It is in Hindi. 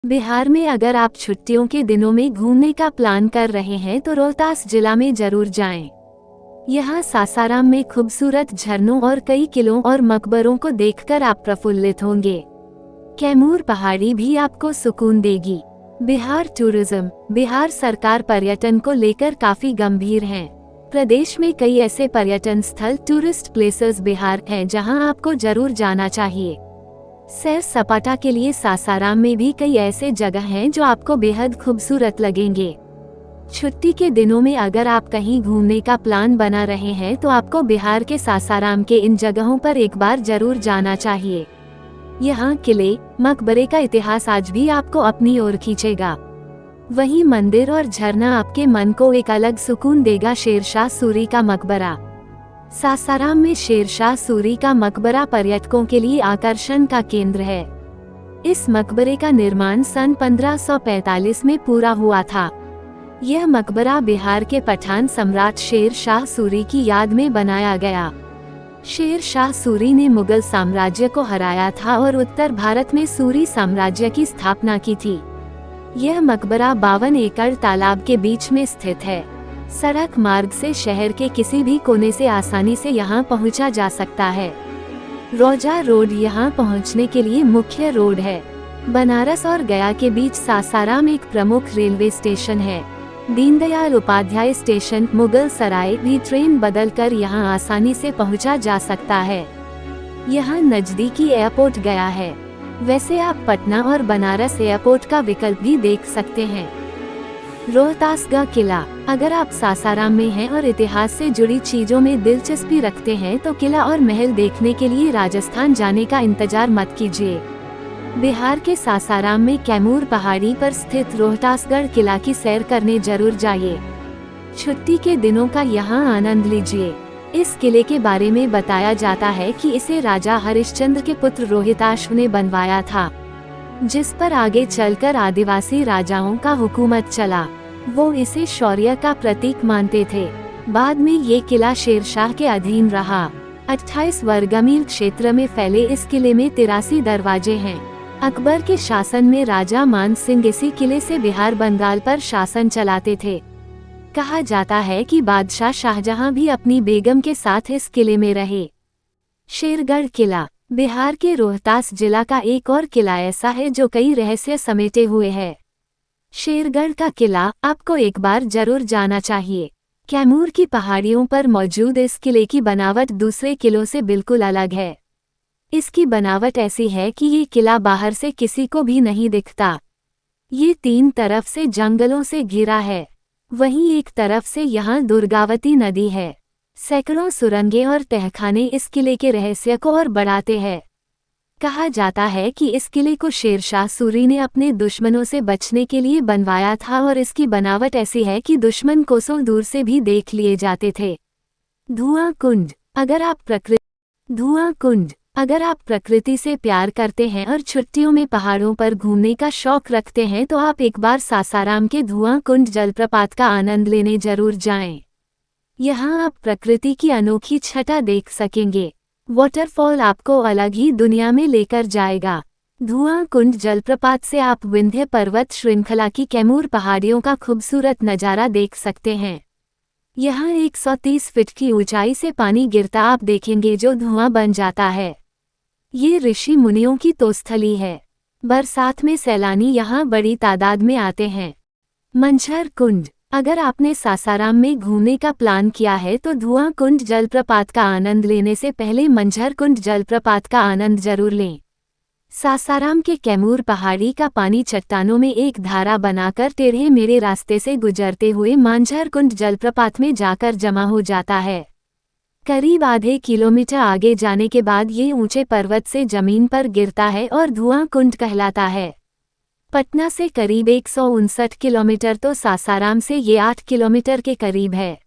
बिहार में अगर आप छुट्टियों के दिनों में घूमने का प्लान कर रहे हैं तो रोहतास जिला में जरूर जाएं। यहाँ सासाराम में खूबसूरत झरनों और कई किलों और मकबरों को देखकर आप प्रफुल्लित होंगे। कैमूर पहाड़ी भी आपको सुकून देगी। बिहार टूरिज्म। बिहार सरकार पर्यटन को लेकर काफी गंभीर है। प्रदेश में कई ऐसे पर्यटन स्थल टूरिस्ट प्लेसेस बिहार हैं जहां आपको जरूर जाना चाहिए। सैर सपाटा के लिए सासाराम में भी कई ऐसे जगह हैं जो आपको बेहद खूबसूरत लगेंगे। छुट्टी के दिनों में अगर आप कहीं घूमने का प्लान बना रहे हैं तो आपको बिहार के सासाराम के इन जगहों पर एक बार जरूर जाना चाहिए। यहाँ किले, मकबरे का इतिहास आज भी आपको अपनी ओर खींचेगा। वहीं मंदिर और झरना आपके मन को एक अलग सुकून देगा। शेरशाह सूरी का मकबरा। सासाराम में शेरशाह सूरी का मकबरा पर्यटकों के लिए आकर्षण का केंद्र है। इस मकबरे का निर्माण सन 1545 में पूरा हुआ था। यह मकबरा बिहार के पठान सम्राट शेर शाह सूरी की याद में बनाया गया। शेर शाह सूरी ने मुगल साम्राज्य को हराया था और उत्तर भारत में सूरी साम्राज्य की स्थापना की थी। यह मकबरा 52 एकड़ तालाब के बीच में स्थित है। सड़क मार्ग से शहर के किसी भी कोने से आसानी से यहाँ पहुँचा जा सकता है। रोजा रोड यहाँ पहुँचने के लिए मुख्य रोड है। बनारस और गया के बीच सासाराम एक प्रमुख रेलवे स्टेशन है। दीनदयाल उपाध्याय स्टेशन, मुगल सराय भी ट्रेन बदलकर यहाँ आसानी से पहुँचा जा सकता है। यहाँ नजदीकी एयरपोर्ट गया है। वैसे आप पटना और बनारस एयरपोर्ट का विकल्प भी देख सकते हैं। रोहतासगढ़ किला। अगर आप सासाराम में हैं और इतिहास से जुड़ी चीजों में दिलचस्पी रखते हैं तो किला और महल देखने के लिए राजस्थान जाने का इंतजार मत कीजिए। बिहार के सासाराम में कैमूर पहाड़ी पर स्थित रोहतासगढ़ किला की सैर करने जरूर जाइए। छुट्टी के दिनों का यहाँ आनंद लीजिए। इस किले के बारे में बताया जाता है कि इसे राजा हरिश्चंद्र के पुत्र रोहिताश्व ने बनवाया था, जिस पर आगे चलकर आदिवासी राजाओं का हुकूमत चला। वो इसे शौर्य का प्रतीक मानते थे। बाद में ये किला शेरशाह के अधीन रहा। 28 वर्गमील क्षेत्र में फैले इस किले में 83 दरवाजे हैं। अकबर के शासन में राजा मान सिंह इसी किले से बिहार बंगाल पर शासन चलाते थे। कहा जाता है कि बादशाह शाहजहां भी अपनी बेगम के साथ इस किले में रहे। शेरगढ़ किला। बिहार के रोहतास जिला का एक और किला ऐसा है जो कई रहस्य समेटे हुए है। शेरगढ़ का किला आपको एक बार जरूर जाना चाहिए। कैमूर की पहाड़ियों पर मौजूद इस किले की बनावट दूसरे किलों से बिल्कुल अलग है। इसकी बनावट ऐसी है कि ये किला बाहर से किसी को भी नहीं दिखता। ये 3 तरफ से जंगलों से घिरा है। वहीं एक तरफ से यहाँ दुर्गावती नदी है। सैकड़ों सुरंगें और तहखाने इस किले के रहस्य को और बढ़ाते हैं। कहा जाता है कि इस किले को शेरशाह सूरी ने अपने दुश्मनों से बचने के लिए बनवाया था और इसकी बनावट ऐसी है कि दुश्मन कोसों दूर से भी देख लिए जाते थे। धुआं कुंड। अगर आप प्रकृति से प्यार करते हैं और छुट्टियों में पहाड़ों पर घूमने का शौक रखते हैं तो आप एक बार सासाराम के धुआं कुंड जलप्रपात का आनंद लेने जरूर जाएं। यहाँ आप प्रकृति की अनोखी छटा देख सकेंगे। वाटरफॉल आपको अलग ही दुनिया में लेकर जाएगा। धुआं कुंड जलप्रपात से आप विंध्य पर्वत श्रृंखला की कैमूर पहाड़ियों का खूबसूरत नज़ारा देख सकते हैं। यहाँ 130 फीट की ऊंचाई से पानी गिरता आप देखेंगे जो धुआं बन जाता है। ये ऋषि मुनियों की तोस्थली है। बरसात में सैलानी यहाँ बड़ी तादाद में आते हैं। मंझर कुंड। अगर आपने सासाराम में घूमने का प्लान किया है तो धुआं कुंड जलप्रपात का आनंद लेने से पहले मंझर कुंड जलप्रपात का आनंद जरूर लें। सासाराम के कैमूर पहाड़ी का पानी चट्टानों में एक धारा बनाकर टेढ़े मेढ़े रास्ते से गुजरते हुए मंझर कुंड जलप्रपात में जाकर जमा हो जाता है। करीब आधे किलोमीटर आगे जाने के बाद ये ऊंचे पर्वत से जमीन पर गिरता है और धुआं कुंड कहलाता है। पटना से करीब 159 किलोमीटर तो सासाराम से ये 8 किलोमीटर के करीब है।